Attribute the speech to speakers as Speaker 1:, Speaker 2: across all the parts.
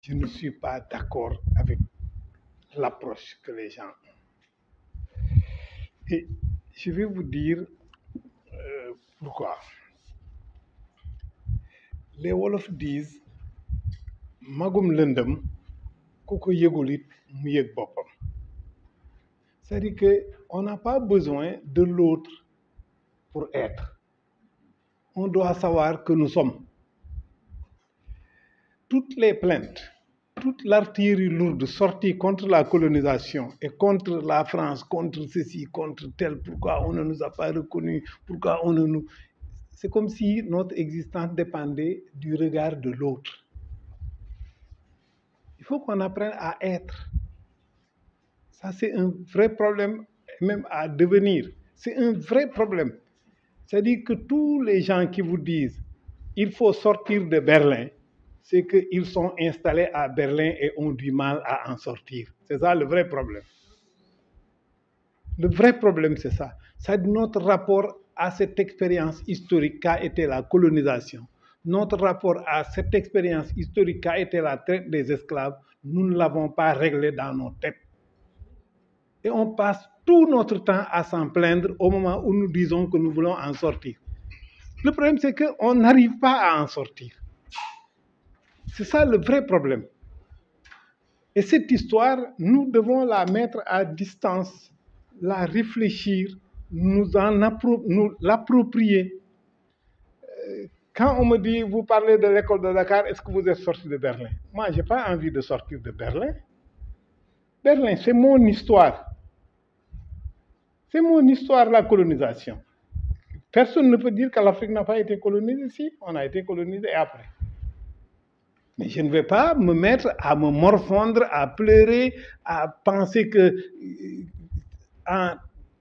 Speaker 1: Je ne suis pas d'accord avec l'approche que les gens ont. Et je vais vous dire pourquoi. Les Wolofs disent magum lëndëm ku ko yëgul it mu yëg boppam. C'est-à-dire qu'on n'a pas besoin de l'autre pour être. On doit savoir que nous sommes. Toutes les plaintes, toute l'artillerie lourde sortie contre la colonisation et contre la France, contre ceci, contre tel, pourquoi on ne nous a pas reconnus, pourquoi on ne nous... C'est comme si notre existence dépendait du regard de l'autre. Il faut qu'on apprenne à être. Ça, c'est un vrai problème, même à devenir. C'est un vrai problème. C'est-à-dire que tous les gens qui vous disent il faut sortir de Berlin, c'est qu'ils sont installés à Berlin et ont du mal à en sortir. C'est ça le vrai problème. Le vrai problème, c'est ça. C'est notre rapport à cette expérience historique qu'a été la colonisation. Notre rapport à cette expérience historique qu'a été la traite des esclaves, nous ne l'avons pas réglé dans nos têtes. Et on passe tout notre temps à s'en plaindre au moment où nous disons que nous voulons en sortir. Le problème, c'est qu'on n'arrive pas à en sortir. C'est ça le vrai problème. Et cette histoire, nous devons la mettre à distance, la réfléchir, nous l'approprier. Quand on me dit, vous parlez de l'école de Dakar, est-ce que vous êtes sorti de Berlin? Moi, je n'ai pas envie de sortir de Berlin. Berlin, c'est mon histoire. C'est mon histoire, la colonisation. Personne ne peut dire que l'Afrique n'a pas été colonisée ici. On a été colonisé après. Mais je ne vais pas me mettre à me morfondre, à pleurer, à penser que en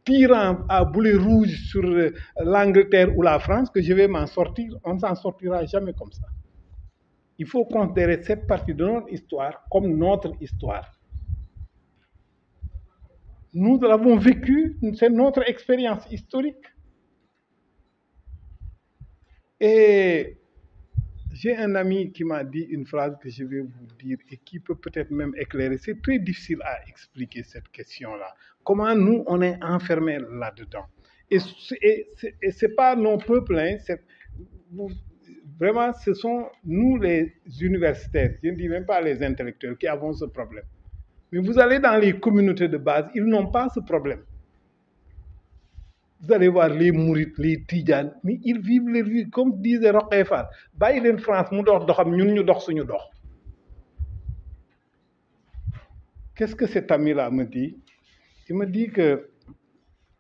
Speaker 1: tirant à boulet rouge sur l'Angleterre ou la France, que je vais m'en sortir. On ne s'en sortira jamais comme ça. Il faut considérer cette partie de notre histoire comme notre histoire. Nous l'avons vécu, c'est notre expérience historique. Et j'ai un ami qui m'a dit une phrase que je vais vous dire et qui peut peut-être même éclairer. C'est très difficile à expliquer cette question-là. Comment nous, on est enfermés là-dedans. Et ce n'est pas nos peuples, hein, vraiment, ce sont nous les universitaires, je ne dis même pas les intellectuels, qui avons ce problème. Mais vous allez dans les communautés de base, ils n'ont pas ce problème. Vous allez voir les Mourites, les Tidjanes, mais ils vivent leur vie comme disait Rokhaya Fall. Bàyyi leen France mu dox doxam ñun ñu dox suñu dox. Qu'est-ce que cet ami-là me dit? Il me dit que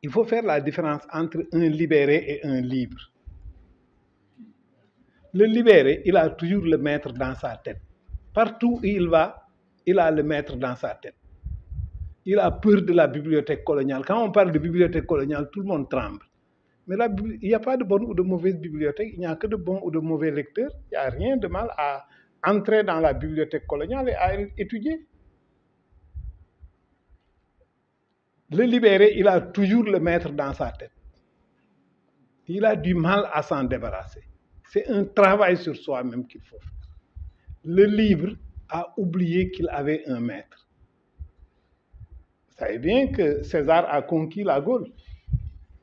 Speaker 1: il faut faire la différence entre un libéré et un libre. Le libéré, il a toujours le maître dans sa tête. Partout où il va, il a le maître dans sa tête. Il a peur de la bibliothèque coloniale. Quand on parle de bibliothèque coloniale, tout le monde tremble. Mais il n'y a pas de bonne ou de mauvaise bibliothèque, il n'y a que de bons ou de mauvais lecteurs. Il n'y a rien de mal à entrer dans la bibliothèque coloniale et à étudier. Le libéré, il a toujours le maître dans sa tête. Il a du mal à s'en débarrasser. C'est un travail sur soi-même qu'il faut faire. Le libre a oublié qu'il avait un maître. Vous savez bien que César a conquis la Gaule.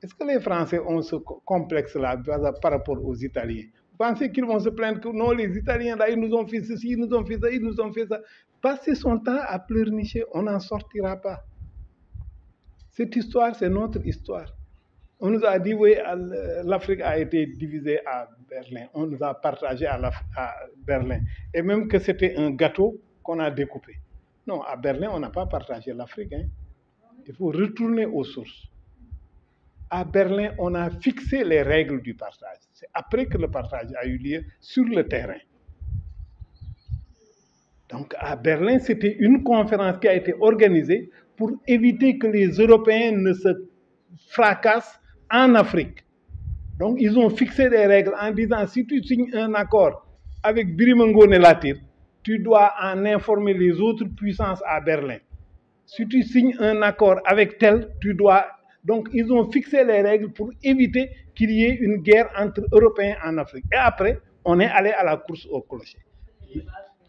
Speaker 1: Est-ce que les Français ont ce complexe-là par rapport aux Italiens? Vous pensez qu'ils vont se plaindre que non, les Italiens, là, ils nous ont fait ceci, ils nous ont fait ça, ils nous ont fait ça. Passer son temps à pleurnicher, on n'en sortira pas. Cette histoire, c'est notre histoire. On nous a dit, oui, l'Afrique a été divisée à Berlin. On nous a partagé à Berlin. Et même que c'était un gâteau qu'on a découpé. Non, à Berlin, on n'a pas partagé l'Afrique. Hein. Il faut retourner aux sources. À Berlin, on a fixé les règles du partage. C'est après que le partage a eu lieu sur le terrain. Donc à Berlin, c'était une conférence qui a été organisée pour éviter que les Européens ne se fracassent en Afrique. Donc ils ont fixé des règles en disant si tu signes un accord avec Birima Ngone Latyr, tu dois en informer les autres puissances à Berlin. Si tu signes un accord avec tel, tu dois... Donc, ils ont fixé les règles pour éviter qu'il y ait une guerre entre Européens en Afrique. Et après, on est allé à la course au clocher.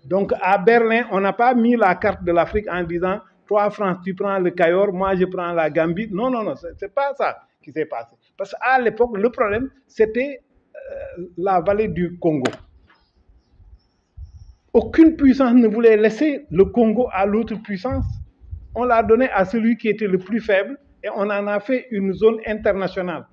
Speaker 1: Donc à Berlin, on n'a pas mis la carte de l'Afrique en disant toi France, tu prends le Cayor, moi je prends la Gambie. Non, non, non, c'est pas ça qui s'est passé. Parce qu'à l'époque, le problème, c'était la vallée du Congo. Aucune puissance ne voulait laisser le Congo à l'autre puissance. On l'a donné à celui qui était le plus faible et on en a fait une zone internationale.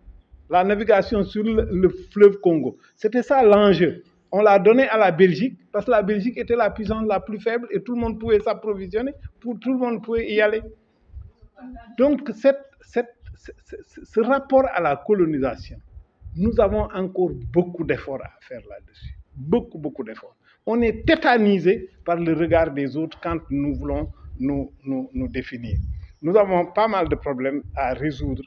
Speaker 1: La navigation sur le fleuve Congo. C'était ça l'enjeu. On l'a donné à la Belgique parce que la Belgique était la puissance la plus faible et tout le monde pouvait s'approvisionner, tout le monde pouvait y aller. Donc ce rapport à la colonisation, nous avons encore beaucoup d'efforts à faire là-dessus. Beaucoup, beaucoup d'efforts. On est tétanisé par le regard des autres quand nous voulons nous définir. Nous avons pas mal de problèmes à résoudre,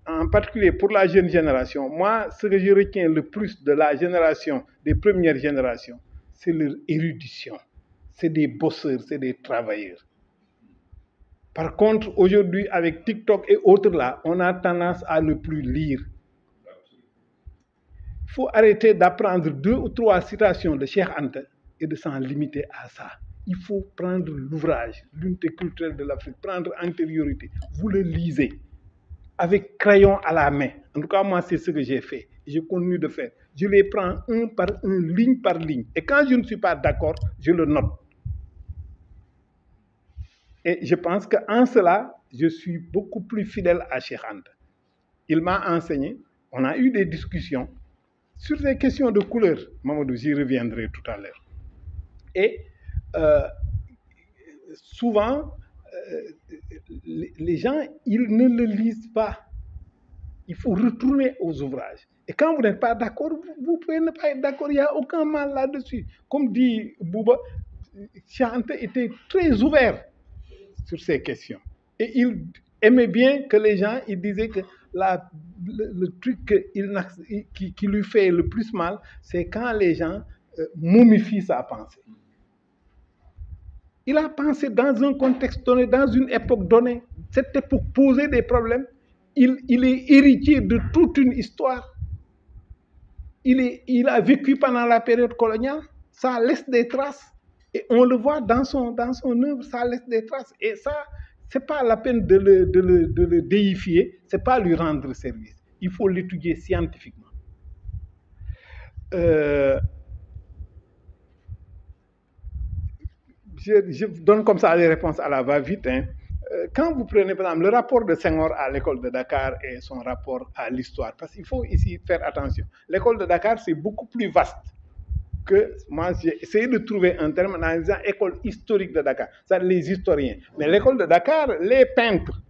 Speaker 1: en particulier pour la jeune génération. Moi, ce que je retiens le plus de la génération, des premières générations, c'est leur érudition. C'est des bosseurs, c'est des travailleurs. Par contre, aujourd'hui, avec TikTok et autres là, on a tendance à ne plus lire. Il faut arrêter d'apprendre 2 ou 3 citations de Cheikh Anta et de s'en limiter à ça. Il faut prendre l'ouvrage, l'unité culturelle de l'Afrique, prendre antériorité. Vous le lisez avec crayon à la main. En tout cas, moi, c'est ce que j'ai fait. Je continue de faire. Je les prends un par un, ligne par ligne. Et quand je ne suis pas d'accord, je le note. Et je pense qu'en cela, je suis beaucoup plus fidèle à Cheikh Anta. Il m'a enseigné, on a eu des discussions sur des questions de couleur. Mamadou, j'y reviendrai tout à l'heure. Et souvent, les gens, ils ne le lisent pas. Il faut retourner aux ouvrages. Et quand vous n'êtes pas d'accord, vous pouvez ne pas être d'accord. Il n'y a aucun mal là-dessus. Comme dit Bouba, Cheikh Anta était très ouvert sur ces questions. Et il aimait bien que les gens, il disait que le truc qui lui fait le plus mal, c'est quand les gens momifient sa pensée. Il a pensé dans un contexte donné, dans une époque donnée. Cette époque posait des problèmes. Il est héritier de toute une histoire. Il a vécu pendant la période coloniale. Ça laisse des traces. Et on le voit dans son œuvre, ça laisse des traces. Et ça, ce n'est pas la peine de le déifier, ce n'est pas lui rendre service. Il faut l'étudier scientifiquement. Je donne comme ça les réponses à la va-vite. Quand vous prenez, par exemple, le rapport de Senghor à l'école de Dakar et son rapport à l'histoire, parce qu'il faut ici faire attention. L'école de Dakar, c'est beaucoup plus vaste que moi, j'ai essayé de trouver un terme en disant école historique de Dakar, c'est les historiens. Mais l'école de Dakar, les peintres,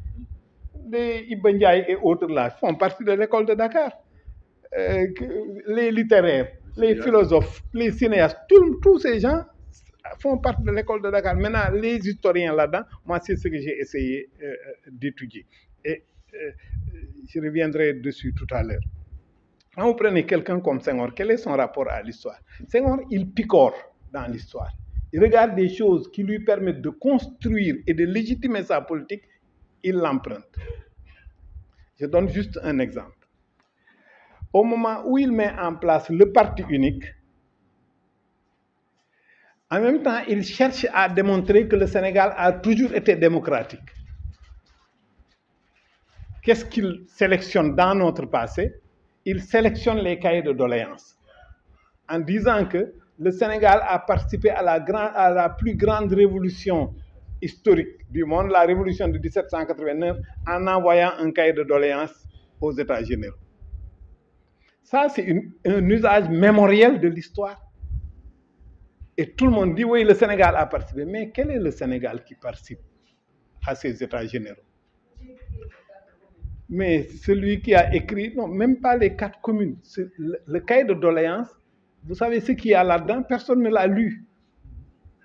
Speaker 1: les Ibn Ndiaye et autres là, font partie de l'école de Dakar. Les littéraires, les philosophes, les cinéastes, tous ces gens font partie de l'école de Dakar. Maintenant, les historiens là-dedans, moi, c'est ce que j'ai essayé d'étudier. Et je reviendrai dessus tout à l'heure. Quand vous prenez quelqu'un comme Senghor, quel est son rapport à l'histoire? Senghor, il picore dans l'histoire. Il regarde des choses qui lui permettent de construire et de légitimer sa politique, il l'emprunte. Je donne juste un exemple. Au moment où il met en place le parti unique, en même temps, il cherche à démontrer que le Sénégal a toujours été démocratique. Qu'est-ce qu'il sélectionne dans notre passé? Il sélectionne les cahiers de doléances en disant que le Sénégal a participé à la plus grande révolution historique du monde, la révolution de 1789, en envoyant un cahier de doléances aux États généraux. Ça, c'est un usage mémoriel de l'histoire. Et tout le monde dit, oui, le Sénégal a participé. Mais quel est le Sénégal qui participe à ces États généraux? Mais celui qui a écrit, non, même pas les 4 communes, le cahier de doléances, vous savez ce qu'il y a là-dedans, personne ne l'a lu.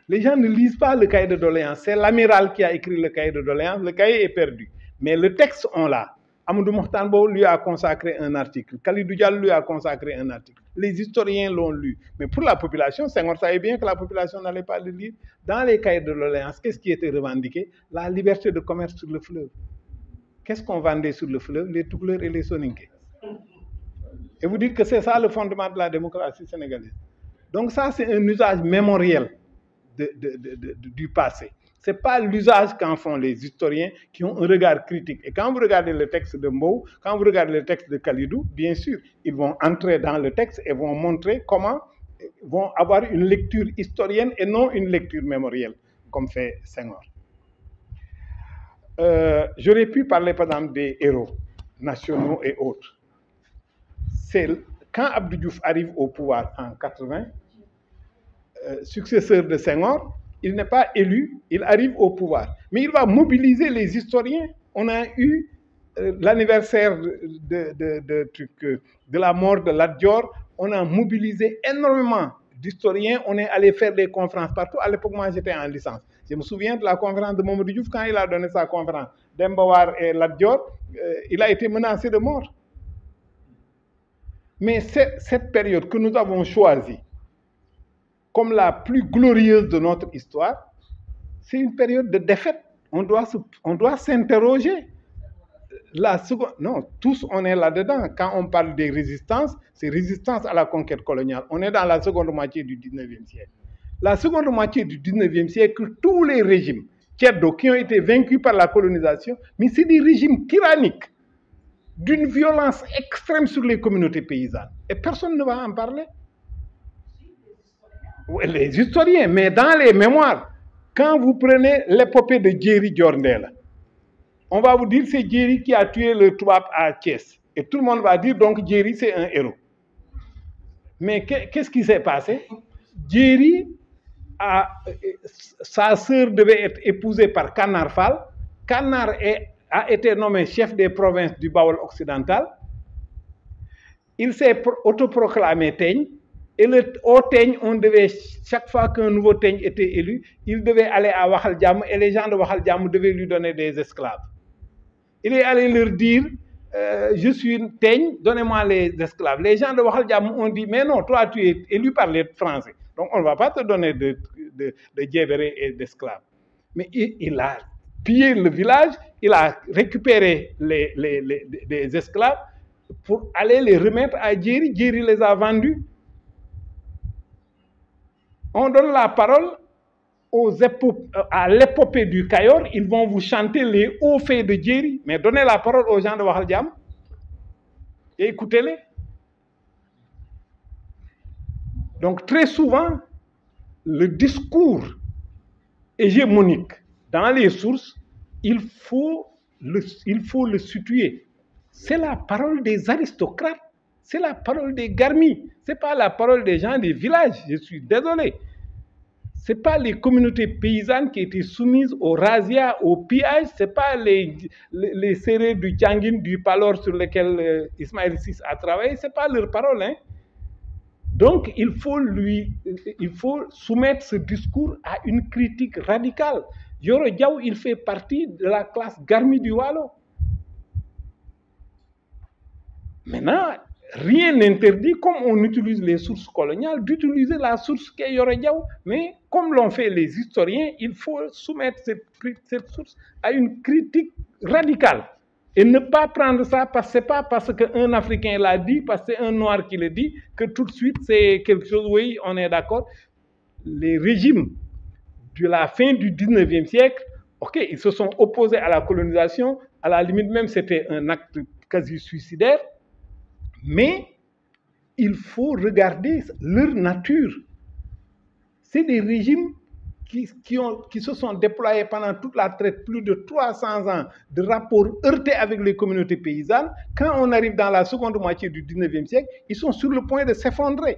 Speaker 1: Les gens ne lisent pas le cahier de doléances. C'est l'amiral qui a écrit le cahier de doléances, le cahier est perdu. Mais le texte, on l'a. Amadou Mokhtarbo lui a consacré un article. Khalidou Diallo lui a consacré un article. Les historiens l'ont lu. Mais pour la population, Senghor savait bien que la population n'allait pas le lire. Dans les cahiers de doléances, qu'est-ce qui était revendiqué? La liberté de commerce sur le fleuve. Qu'est-ce qu'on vendait sur le fleuve? Les Toucouleurs et les Soninké. Et vous dites que c'est ça le fondement de la démocratie sénégalaise. Donc ça, c'est un usage mémoriel. du passé. Ce n'est pas l'usage qu'en font les historiens qui ont un regard critique. Et quand vous regardez le texte de Mbow, quand vous regardez le texte de Khalidou, bien sûr, ils vont entrer dans le texte et vont montrer comment vont avoir une lecture historienne et non une lecture mémorielle, comme fait Senghor. J'aurais pu parler, par exemple, des héros nationaux et autres. C'est quand Abdou Diouf arrive au pouvoir en 80, successeur de Senghor, il n'est pas élu, il arrive au pouvoir. Mais il va mobiliser les historiens. On a eu l'anniversaire de la mort de Lat Dior. On a mobilisé énormément d'historiens. On est allé faire des conférences partout. À l'époque, moi, j'étais en licence. Je me souviens de la conférence de Mamadou Diouf. Quand il a donné sa conférence d'Embawar et Lat Dior, il a été menacé de mort. Mais cette période que nous avons choisie comme la plus glorieuse de notre histoire, c'est une période de défaite. On doit s'interroger. Non, tous on est là-dedans. Quand on parle des résistances, c'est résistance à la conquête coloniale. On est dans la seconde moitié du 19e siècle. La seconde moitié du 19e siècle, tous les régimes ceddo qui ont été vaincus par la colonisation, mais c'est des régimes tyranniques, d'une violence extrême sur les communautés paysannes. Et personne ne va en parler. Les historiens, mais dans les mémoires, quand vous prenez l'épopée de Djeri Diorndéla, on va vous dire c'est Djeri qui a tué le Toubab à Thiès. Et tout le monde va dire donc Djeri c'est un héros. Mais qu'est-ce qui s'est passé? Djeri, sa sœur devait être épousée par Kanar Fall. Kanar a été nommé chef des provinces du Baol occidental. Il s'est autoproclamé Teigne. Et au Teigne, on devait, chaque fois qu'un nouveau Teigne était élu, il devait aller à Wahal Djam et les gens de Wahal Djam devaient lui donner des esclaves. Il est allé leur dire, je suis Teigne, donnez-moi les esclaves. Les gens de Wahal Djam ont dit, mais non, toi tu es élu par les Français. Donc on ne va pas te donner de djébérés et d'esclaves. Mais il a pillé le village, il a récupéré les esclaves pour aller les remettre à Djeri. Djeri les a vendus. On donne la parole à l'épopée du Cayor, ils vont vous chanter les hauts faits de Djeri, mais donnez la parole aux gens de Wahal Djam et écoutez-les. Donc très souvent, le discours hégémonique dans les sources, il faut le situer. C'est la parole des aristocrates. C'est la parole des garmis. Ce n'est pas la parole des gens des villages. Je suis désolé. Ce n'est pas les communautés paysannes qui étaient soumises au razzia, au pillage. Ce n'est pas les serrés du Djangin, du Palor sur lesquels Ismaël VI a travaillé. Ce n'est pas leur parole. Hein. Donc, il faut soumettre ce discours à une critique radicale. Yoro Diaw, il fait partie de la classe garmi du Walo. Maintenant, rien n'interdit, comme on utilise les sources coloniales, d'utiliser la source qu'est Yoro Diaw. Mais comme l'ont fait les historiens, il faut soumettre cette source à une critique radicale. Et ne pas prendre ça parce que ce n'est pas parce qu'un Africain l'a dit, parce que c'est un Noir qui le dit, que tout de suite c'est quelque chose, oui, on est d'accord. Les régimes de la fin du 19e siècle, ok, ils se sont opposés à la colonisation, à la limite même c'était un acte quasi suicidaire, mais il faut regarder leur nature. C'est des régimes qui se sont déployés pendant toute la traite, plus de 300 ans de rapports heurtés avec les communautés paysannes. Quand on arrive dans la seconde moitié du 19e siècle, ils sont sur le point de s'effondrer.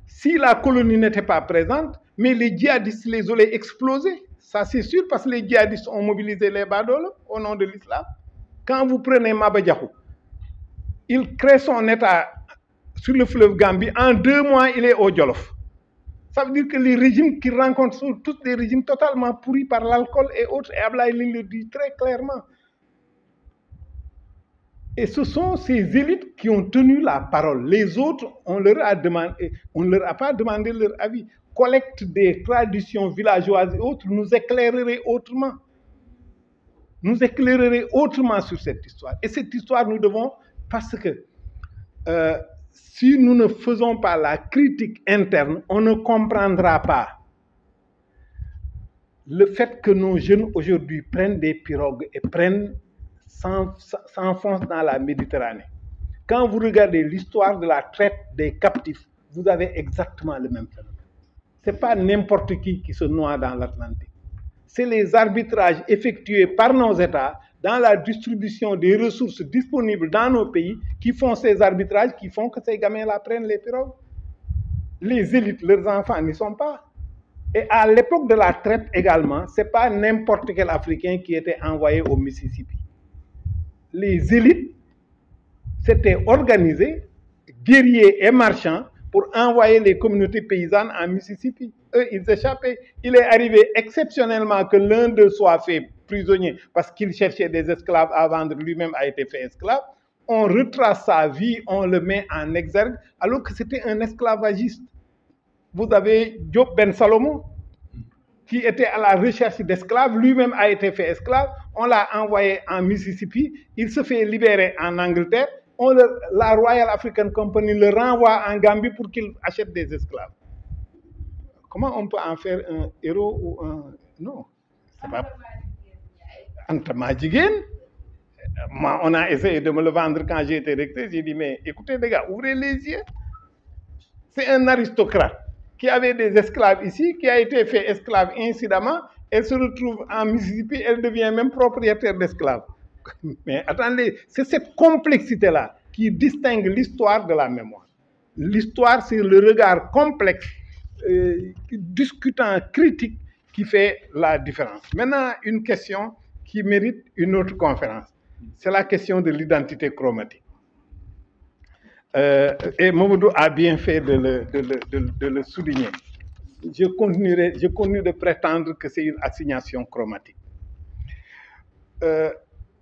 Speaker 1: Si la colonie n'était pas présente, mais les djihadistes les auraient explosés. Ça c'est sûr parce que les djihadistes ont mobilisé les Badolos au nom de l'islam. Quand vous prenez Maba Diakhou, il crée son état sur le fleuve Gambie. En 2 mois, il est au Djolof. Ça veut dire que les régimes qu'il rencontre sont tous des régimes totalement pourris par l'alcool et autres. Et Ablaye Ly le dit très clairement. Et ce sont ces élites qui ont tenu la parole. Les autres, on ne leur a pas demandé leur avis. Collecte des traditions villageoises et autres nous éclairerait autrement. Nous éclairerait autrement sur cette histoire. Et cette histoire, nous devons, parce que si nous ne faisons pas la critique interne, on ne comprendra pas le fait que nos jeunes aujourd'hui prennent des pirogues et s'enfoncent dans la Méditerranée. Quand vous regardez l'histoire de la traite des captifs, vous avez exactement le même phénomène. Ce n'est pas n'importe qui se noie dans l'Atlantique. C'est les arbitrages effectués par nos États dans la distribution des ressources disponibles dans nos pays qui font ces arbitrages, qui font que ces gamins-là prennent les pirogues. Les élites, leurs enfants n'y sont pas. Et à l'époque de la traite également, ce n'est pas n'importe quel Africain qui était envoyé au Mississippi. Les élites s'étaient organisées, guerriers et marchands, pour envoyer les communautés paysannes en Mississippi. Eux, ils échappaient. Il est arrivé exceptionnellement que l'un d'eux soit fait prisonnier parce qu'il cherchait des esclaves à vendre, lui-même a été fait esclave. On retrace sa vie, on le met en exergue, alors que c'était un esclavagiste. Vous avez Diop Ben Salomon, qui était à la recherche d'esclaves, lui-même a été fait esclave, on l'a envoyé en Mississippi, il se fait libérer en Angleterre, la Royal African Company le renvoie en Gambie pour qu'il achète des esclaves. Comment on peut en faire un héros ou un... Non, c'est pas... Anta Madjiguène. Moi, on a essayé de me le vendre quand j'ai été recteur, j'ai dit, mais écoutez les gars, ouvrez les yeux. C'est un aristocrate qui avait des esclaves ici, qui a été fait esclave incidemment, elle se retrouve en Mississippi, elle devient même propriétaire d'esclaves. Mais attendez, c'est cette complexité-là qui distingue l'histoire de la mémoire. L'histoire, c'est le regard complexe, discutant, critique, qui fait la différence. Maintenant, une question qui mérite une autre conférence. C'est la question de l'identité chromatique. Et Mamadou a bien fait de le souligner. Je continue de prétendre que c'est une assignation chromatique.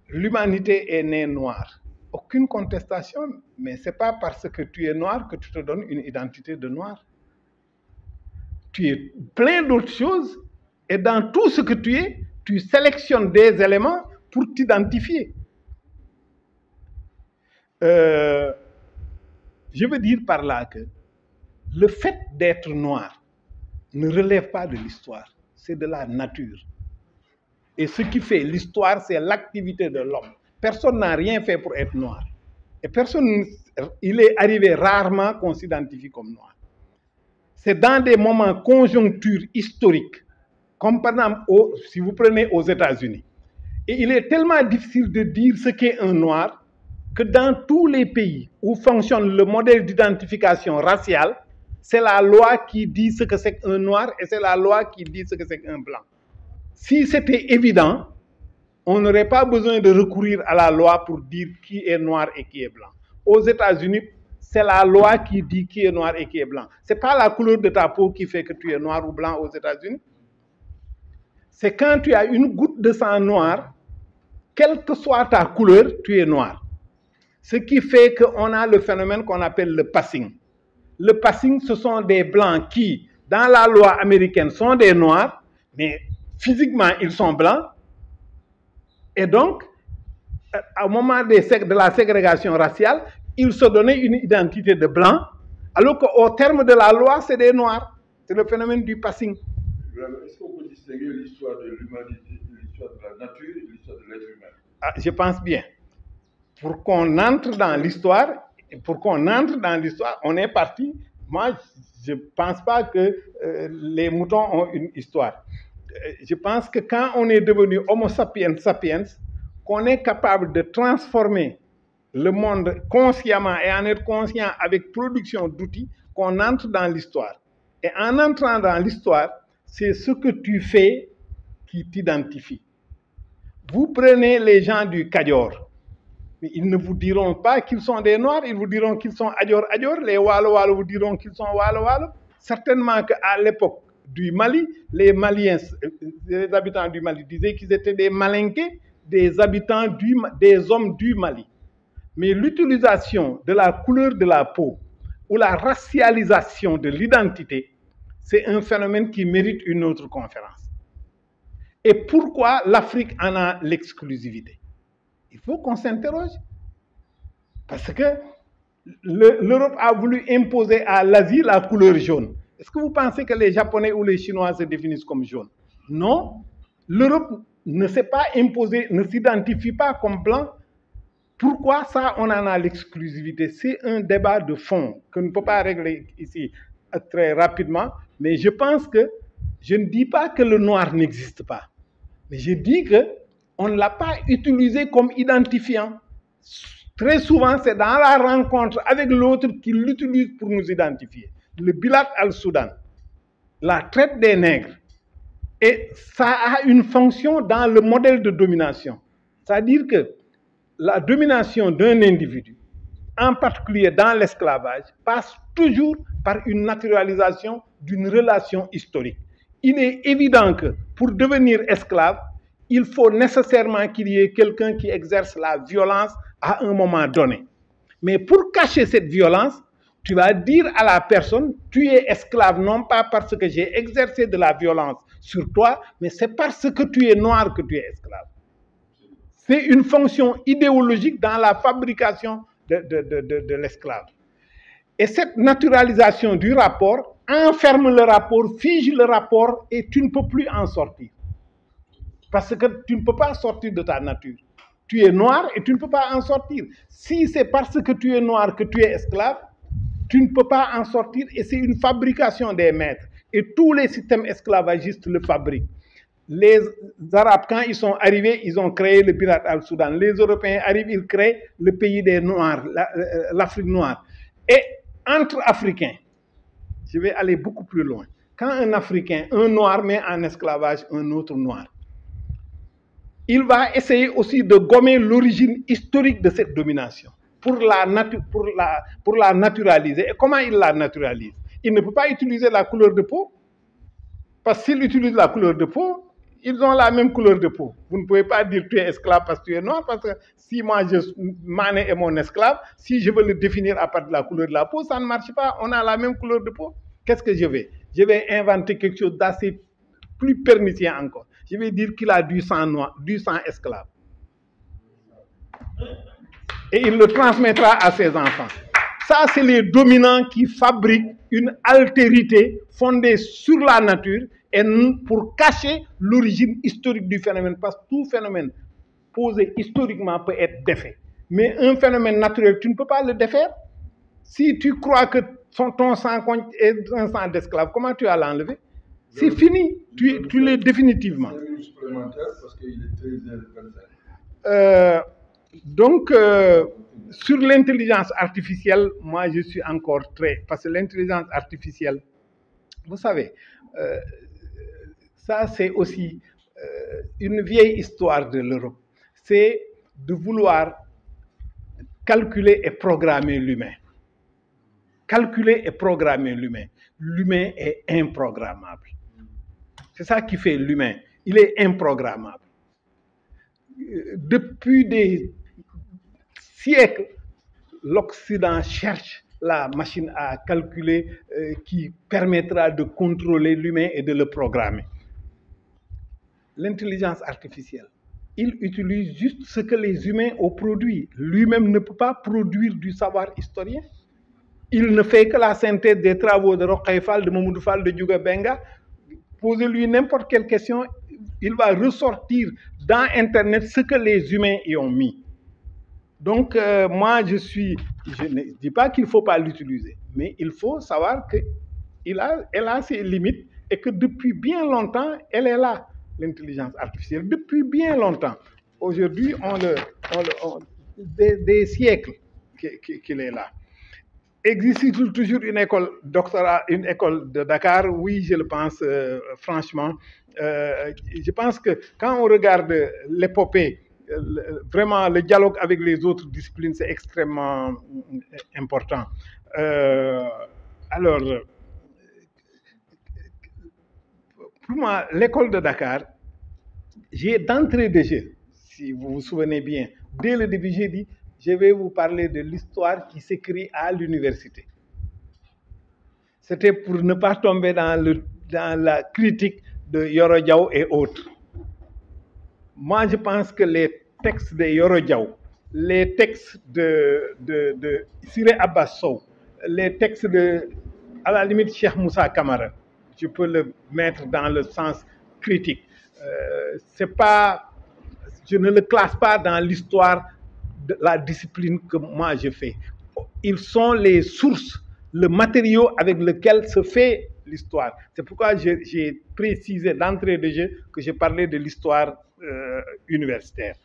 Speaker 1: L'humanité est née noire. Aucune contestation, mais ce n'est pas parce que tu es noir que tu te donnes une identité de noir. Tu es plein d'autres choses, et dans tout ce que tu es, tu sélectionnes des éléments pour t'identifier. Je veux dire par là que le fait d'être noir ne relève pas de l'histoire, c'est de la nature. Et ce qui fait l'histoire, c'est l'activité de l'homme. Personne n'a rien fait pour être noir. Et il est arrivé rarement qu'on s'identifie comme noir. C'est dans des moments conjonctures historiques, comme par exemple, si vous prenez aux États-Unis. Et il est tellement difficile de dire ce qu'est un noir que dans tous les pays où fonctionne le modèle d'identification raciale, c'est la loi qui dit ce que c'est qu'un noir et c'est la loi qui dit ce que c'est qu'un blanc. Si c'était évident, on n'aurait pas besoin de recourir à la loi pour dire qui est noir et qui est blanc. Aux États-Unis, c'est la loi qui dit qui est noir et qui est blanc. Ce n'est pas la couleur de ta peau qui fait que tu es noir ou blanc aux États-Unis. C'est quand tu as une goutte de sang noir, quelle que soit ta couleur, tu es noir. Ce qui fait qu'on a le phénomène qu'on appelle le passing. Le passing, ce sont des blancs qui, dans la loi américaine, sont des noirs, mais physiquement, ils sont blancs. Et donc, au moment de la ségrégation raciale, ils se donnaient une identité de blanc, alors qu'au terme de la loi, c'est des noirs. C'est le phénomène du passing.
Speaker 2: Est-ce qu'on peut distinguer l'histoire de l'humanité, l'histoire de la nature et l'histoire de l'être humain?
Speaker 1: Je pense bien. Pour qu'on entre dans l'histoire, on est parti. Moi, je ne pense pas que les moutons ont une histoire. Je pense que quand on est devenu Homo sapiens sapiens, qu'on est capable de transformer le monde consciemment et en être conscient avec production d'outils, qu'on entre dans l'histoire. Et en entrant dans l'histoire, c'est ce que tu fais qui t'identifie. Vous prenez les gens du Kadior, mais ils ne vous diront pas qu'ils sont des Noirs, ils vous diront qu'ils sont Adior Adior, les Walo Walo vous diront qu'ils sont Walo Walo. Certainement qu'à l'époque du Mali, les Maliens, les habitants du Mali disaient qu'ils étaient des Malinqués, des habitants des hommes du Mali. Mais l'utilisation de la couleur de la peau ou la racialisation de l'identité, c'est un phénomène qui mérite une autre conférence. Et pourquoi l'Afrique en a l'exclusivité? Il faut qu'on s'interroge. Parce que l'Europe a voulu imposer à l'Asie la couleur jaune. Est-ce que vous pensez que les Japonais ou les Chinois se définissent comme jaunes? Non, l'Europe ne s'est pas imposée, ne s'identifie pas comme blanc. Pourquoi ça, on en a l'exclusivité? C'est un débat de fond que ne peut pas régler ici très rapidement, mais je pense que je ne dis pas que le noir n'existe pas, mais je dis qu'on ne l'a pas utilisé comme identifiant. Très souvent, c'est dans la rencontre avec l'autre qu'il l'utilise pour nous identifier. Le Bilat al-Soudan, la traite des nègres, et ça a une fonction dans le modèle de domination. C'est-à-dire que la domination d'un individu, en particulier dans l'esclavage, passe toujours par une naturalisation d'une relation historique. Il est évident que pour devenir esclave, il faut nécessairement qu'il y ait quelqu'un qui exerce la violence à un moment donné. Mais pour cacher cette violence, tu vas dire à la personne, tu es esclave non pas parce que j'ai exercé de la violence sur toi, mais c'est parce que tu es noir que tu es esclave. C'est une fonction idéologique dans la fabrication de l'esclave. Et cette naturalisation du rapport enferme le rapport, fige le rapport et tu ne peux plus en sortir. Parce que tu ne peux pas sortir de ta nature. Tu es noir et tu ne peux pas en sortir. Si c'est parce que tu es noir que tu es esclave, tu ne peux pas en sortir et c'est une fabrication des maîtres. Et tous les systèmes esclavagistes le fabriquent. Les Arabes, quand ils sont arrivés, ils ont créé le Bilat al-Soudan. Les Européens arrivent, ils créent le pays des Noirs, l'Afrique noire. Et entre Africains, je vais aller beaucoup plus loin. Quand un Africain, un Noir, met en esclavage un autre Noir, il va essayer aussi de gommer l'origine historique de cette domination pour la naturaliser. Et comment il la naturalise? Il ne peut pas utiliser la couleur de peau, parce que s'il utilise la couleur de peau, ils ont la même couleur de peau. Vous ne pouvez pas dire tu es esclave parce que tu es noir, parce que si moi, Mané est mon esclave, si je veux le définir à partir de la couleur de la peau, ça ne marche pas. On a la même couleur de peau. Qu'est-ce que je vais? Je vais inventer quelque chose d'assez plus pernicieux encore. Je vais dire qu'il a du sang noir, du sang esclave. Et il le transmettra à ses enfants. Ça, c'est les dominants qui fabriquent une altérité fondée sur la nature et pour cacher l'origine historique du phénomène. Parce que tout phénomène posé historiquement peut être défait. Mais un phénomène naturel, tu ne peux pas le défaire. Si tu crois que ton sang est un sang d'esclave, comment tu vas l'enlever? C'est fini, tu l'es définitivement.
Speaker 2: C'est une supplémentaire parce qu'il est 13h25.
Speaker 1: Donc, sur l'intelligence artificielle, moi je suis encore très... Parce que l'intelligence artificielle, vous savez, ça c'est aussi une vieille histoire de l'Europe. C'est de vouloir calculer et programmer l'humain. Calculer et programmer l'humain. L'humain est improgrammable. C'est ça qui fait l'humain. Il est improgrammable. Depuis des siècles, l'Occident cherche la machine à calculer qui permettra de contrôler l'humain et de le programmer. L'intelligence artificielle, il utilise juste ce que les humains ont produit. Lui-même ne peut pas produire du savoir historien. Il ne fait que la synthèse des travaux de Rokhaya Fall, de Mamoudou Fall, de Djouga Benga. Posez-lui n'importe quelle question, il va ressortir dans Internet ce que les humains y ont mis. Donc, moi, je ne dis pas qu'il ne faut pas l'utiliser, mais il faut savoir qu'elle a ses limites et que depuis bien longtemps, elle est là, l'intelligence artificielle. Depuis bien longtemps. Aujourd'hui, des siècles qu'elle est là. Existe-t-il toujours une école doctorale, une école de Dakar? Oui, je le pense franchement. Je pense que quand on regarde l'épopée, vraiment le dialogue avec les autres disciplines, c'est extrêmement important. Alors, pour moi, l'école de Dakar, j'ai d'entrée de jeu, si vous vous souvenez bien, dès le début, j'ai dit, je vais vous parler de l'histoire qui s'écrit à l'université. C'était pour ne pas tomber dans la critique de Yoro Diaw et autres. Moi, je pense que les textes de Yoro Diaw, les textes de Siré Abbas Sow, les textes à la limite, Cheikh Moussa Kamara, je peux le mettre dans le sens critique. C'est pas, je ne le classe pas dans l'histoire de la discipline que moi je fais. Ils sont les sources, le matériau avec lequel se fait l'histoire. C'est pourquoi j'ai précisé d'entrée de jeu que je parlais de l'histoire universitaire.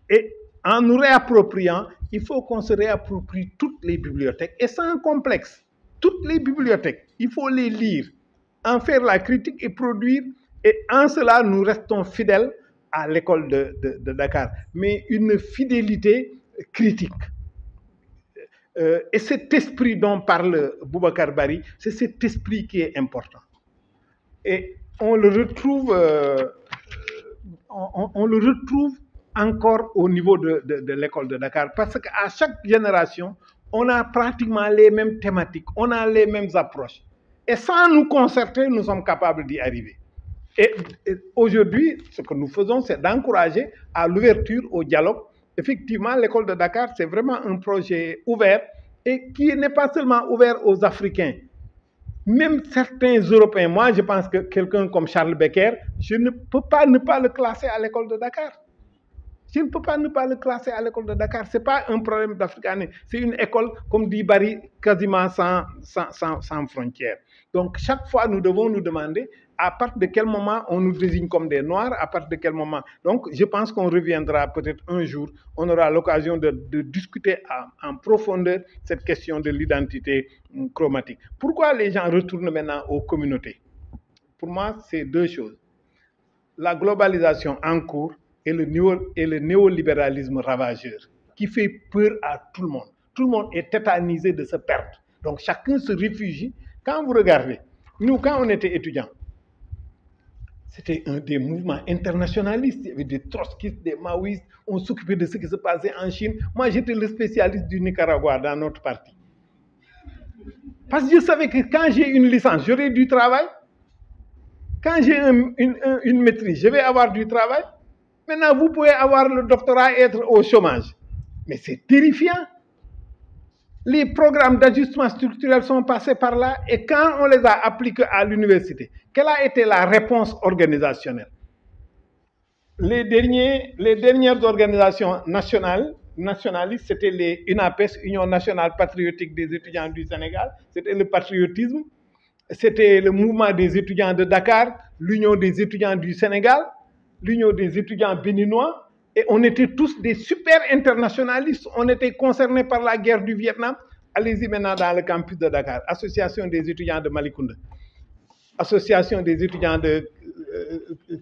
Speaker 1: Et en nous réappropriant, il faut qu'on se réapproprie toutes les bibliothèques et sans complexe. Toutes les bibliothèques, il faut les lire, en faire la critique et produire. Et en cela, nous restons fidèles à l'école de Dakar, mais une fidélité critique. Et cet esprit dont parle Boubacar Bari, c'est cet esprit qui est important. Et on le retrouve, on le retrouve encore au niveau de l'école de Dakar, parce qu'à chaque génération, on a pratiquement les mêmes thématiques, on a les mêmes approches. Et sans nous concerter, nous sommes capables d'y arriver. Et aujourd'hui, ce que nous faisons, c'est d'encourager à l'ouverture, au dialogue. Effectivement, l'école de Dakar, c'est vraiment un projet ouvert et qui n'est pas seulement ouvert aux Africains. Même certains Européens, moi je pense que quelqu'un comme Charles Becker, je ne peux pas ne pas le classer à l'école de Dakar. Je ne peux pas ne pas le classer à l'école de Dakar. Ce n'est pas un problème d'Africain. C'est une école, comme dit Barry, quasiment sans frontières. Donc, chaque fois, nous devons nous demander à partir de quel moment on nous désigne comme des Noirs, à partir de quel moment. Donc, je pense qu'on reviendra peut-être un jour, on aura l'occasion de discuter en profondeur cette question de l'identité chromatique. Pourquoi les gens retournent maintenant aux communautés? Pour moi, c'est deux choses. La globalisation en cours et le néolibéralisme ravageur qui fait peur à tout le monde. Tout le monde est tétanisé de se perdre. Donc chacun se réfugie. Quand vous regardez, nous, quand on était étudiants, c'était un des mouvements internationalistes. Il y avait des trotskistes, des maoïstes. On s'occupait de ce qui se passait en Chine. Moi, j'étais le spécialiste du Nicaragua dans notre parti. Parce que je savais que quand j'ai une licence, j'aurai du travail. Quand j'ai une maîtrise, je vais avoir du travail. Maintenant, vous pouvez avoir le doctorat et être au chômage. Mais c'est terrifiant. Les programmes d'ajustement structurel sont passés par là et quand on les a appliqués à l'université, quelle a été la réponse organisationnelle? Les dernières organisations nationalistes, c'était les UNAPES, Union nationale patriotique des étudiants du Sénégal, c'était le patriotisme, c'était le mouvement des étudiants de Dakar, l'Union des étudiants du Sénégal, l'Union des étudiants béninois, et on était tous des super internationalistes. On était concernés par la guerre du Vietnam. Allez-y maintenant dans le campus de Dakar. Association des étudiants de Malicounda. Association des étudiants de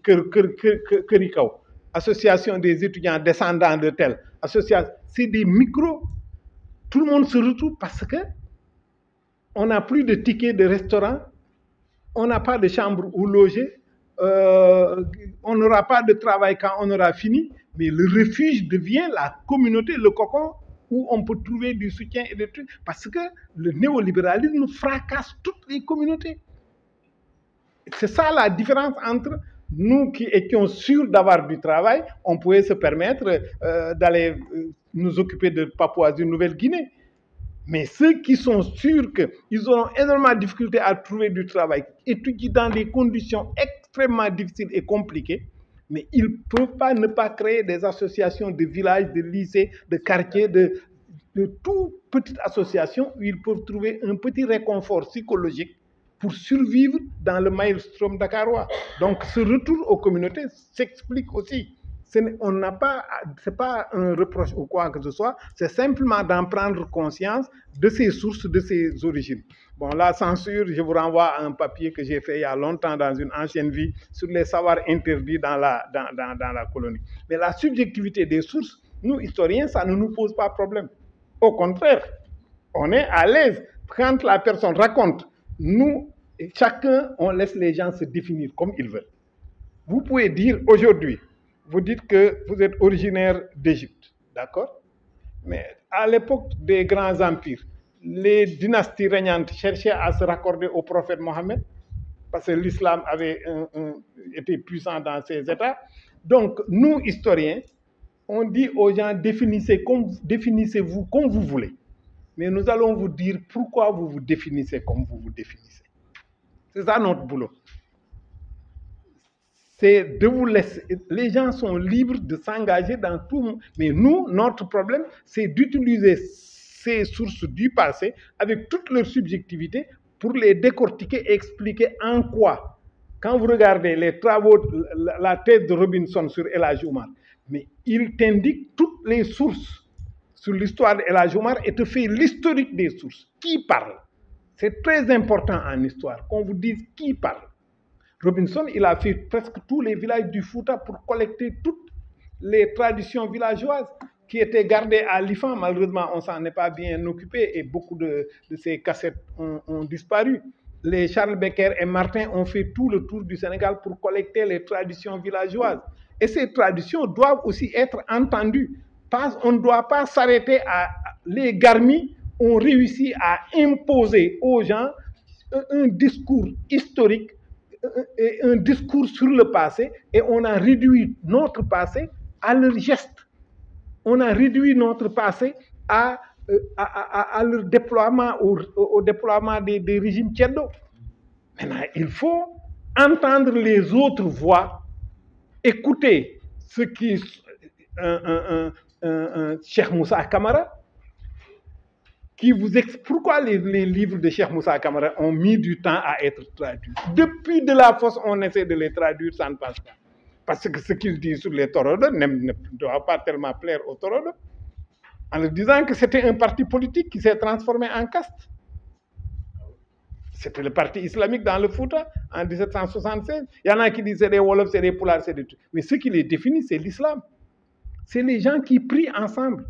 Speaker 1: Kerikau. Association des étudiants descendants de tel. C'est des micros. Tout le monde se retrouve parce que on n'a plus de tickets de restaurant. On n'a pas de chambre où loger. On n'aura pas de travail quand on aura fini. Mais le refuge devient la communauté, le cocon, où on peut trouver du soutien et des trucs. Parce que le néolibéralisme fracasse toutes les communautés. C'est ça la différence entre nous qui étions sûrs d'avoir du travail, on pouvait se permettre d'aller nous occuper de Papouasie-Nouvelle-Guinée. Mais ceux qui sont sûrs qu'ils auront énormément de difficultés à trouver du travail, étudient dans des conditions extrêmement difficiles et compliquées, mais ils ne peuvent pas ne pas créer des associations de villages, de lycées, de quartiers, de toutes petites associations où ils peuvent trouver un petit réconfort psychologique pour survivre dans le maelstrom dakarois. Donc ce retour aux communautés s'explique aussi. Ce n'est pas un reproche ou quoi que ce soit, c'est simplement d'en prendre conscience de ses sources, de ses origines. Bon, la censure, je vous renvoie à un papier que j'ai fait il y a longtemps dans une ancienne vie sur les savoirs interdits dans la colonie. Mais la subjectivité des sources, nous, historiens, ça ne nous pose pas problème. Au contraire, on est à l'aise quand la personne raconte. Nous, chacun, on laisse les gens se définir comme ils veulent. Vous pouvez dire aujourd'hui, vous dites que vous êtes originaire d'Égypte, d'accord? Mais à l'époque des grands empires, les dynasties régnantes cherchaient à se raccorder au prophète Mohammed, parce que l'islam avait été puissant dans ces États. Donc, nous, historiens, on dit aux gens, définissez-vous comme vous voulez. Mais nous allons vous dire pourquoi vous vous définissez comme vous vous définissez. C'est ça notre boulot. c'est de vous laisser. Les gens sont libres de s'engager dans tout. Mais nous, notre problème, c'est d'utiliser ces sources du passé avec toute leur subjectivité pour les décortiquer et expliquer en quoi. Quand vous regardez les travaux, la thèse de Robinson sur El Hadji Oumar, mais il t'indique toutes les sources sur l'histoire de El Hadji Oumar et te fait l'historique des sources. Qui parle? C'est très important en histoire qu'on vous dise qui parle. Robinson, il a fait presque tous les villages du Fouta pour collecter toutes les traditions villageoises qui étaient gardées à l'IFAN. Malheureusement, on s'en est pas bien occupé et beaucoup de ces cassettes ont disparu. Les Charles Becker et Martin ont fait tout le tour du Sénégal pour collecter les traditions villageoises. Et ces traditions doivent aussi être entendues. On ne doit pas s'arrêter à... Les Garmis ont réussi à imposer aux gens un discours historique et un discours sur le passé, et on a réduit notre passé à leur geste. On a réduit notre passé à leur déploiement, au déploiement des régimes tchèdo. Maintenant, il faut entendre les autres voix, écouter ce qui Cheikh Moussa Camara, qui vous explique pourquoi les livres de Cheikh Moussa Camara ont mis du temps à être traduits. Depuis de la fosse, on essaie de les traduire, ça ne passe pas. Parce que ce qu'il dit sur les Torodo ne doit pas tellement plaire aux Torodo, en leur disant que c'était un parti politique qui s'est transformé en caste. C'était le parti islamique dans le Fouta en 1776. Il y en a qui disent c'est des Wolofs, c'est des Poulars, c'est des trucs. Mais ce qui les définit, c'est l'islam. C'est les gens qui prient ensemble.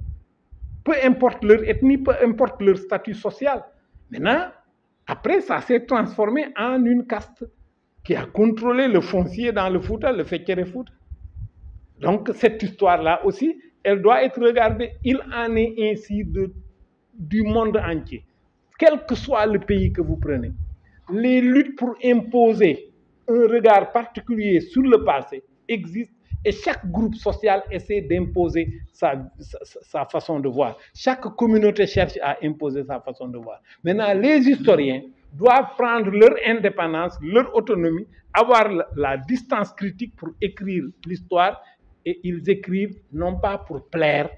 Speaker 1: Peu importe leur ethnie, peu importe leur statut social. Maintenant, après, ça s'est transformé en une caste qui a contrôlé le foncier dans le Fouta, le Fekere Fouta. Donc, cette histoire-là aussi, elle doit être regardée. Il en est ainsi du monde entier. Quel que soit le pays que vous prenez, les luttes pour imposer un regard particulier sur le passé existent. Et chaque groupe social essaie d'imposer sa façon de voir. Chaque communauté cherche à imposer sa façon de voir. Maintenant, les historiens doivent prendre leur indépendance, leur autonomie, avoir la distance critique pour écrire l'histoire. Et ils écrivent non pas pour plaire,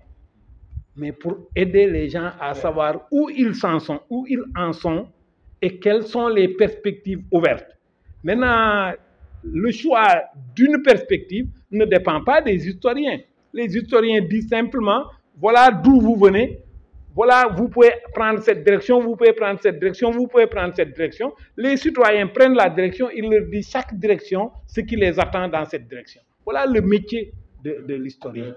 Speaker 1: mais pour aider les gens à savoir où ils en sont et quelles sont les perspectives ouvertes. Maintenant, le choix d'une perspective ne dépend pas des historiens. Les historiens disent simplement, voilà d'où vous venez, voilà, vous pouvez prendre cette direction, vous pouvez prendre cette direction, vous pouvez prendre cette direction. Les citoyens prennent la direction, ils leur disent chaque direction ce qui les attend dans cette direction. Voilà le métier de l'historien.